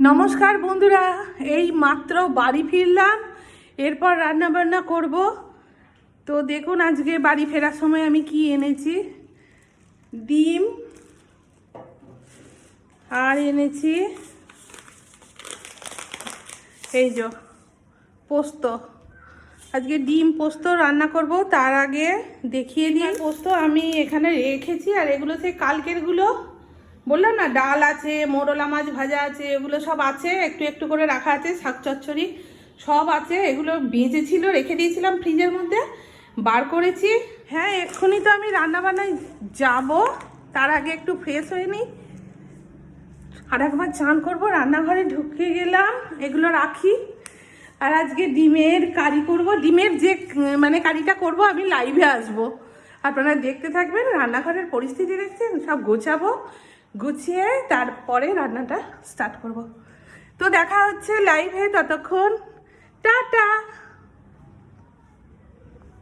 নমস্কার বন্ধুরা, এই মাত্র বাড়ি ফিরলাম। এরপর রান্না বান্না করব। তো দেখুন আজকে বাড়ি ফেরার সময় আমি কি এনেছি। ডিম আর এনেছি এই যে পোস্ত। আজকে ডিম পোস্ত রান্না করব। তার আগে দেখিয়ে দিই পোস্ত আমি এখানে রেখেছি। আর এগুলো সেই কালকেরগুলো বললাম না, ডাল আছে, মোরলা মাছ ভাজা আছে, এগুলো সব আছে, একটু একটু করে রাখা আছে, শাক চচ্চড়ি সব আছে। এগুলো বেঁচেছিল, রেখে দিয়েছিলাম ফ্রিজের মধ্যে, বার করেছি। হ্যাঁ, এক্ষুনি তো আমি রান্নাবান্নায় যাব। তার আগে একটু ফ্রেশ হয়ে নিই, আর একবার চান করবো। রান্নাঘরে ঢুকে গেলাম, এগুলো রাখি। আর আজকে ডিমের কারি করব। ডিমের যে কারিটা করব, আমি লাইভে আসব, আপনারা দেখতে থাকবেন। রান্নাঘরের পরিস্থিতি দেখছেন, সব গোছাবো, গুছিয়ে তারপরে রান্নাটা স্টার্ট করব। তো দেখা হচ্ছে লাইভে, ততক্ষণ টাটা।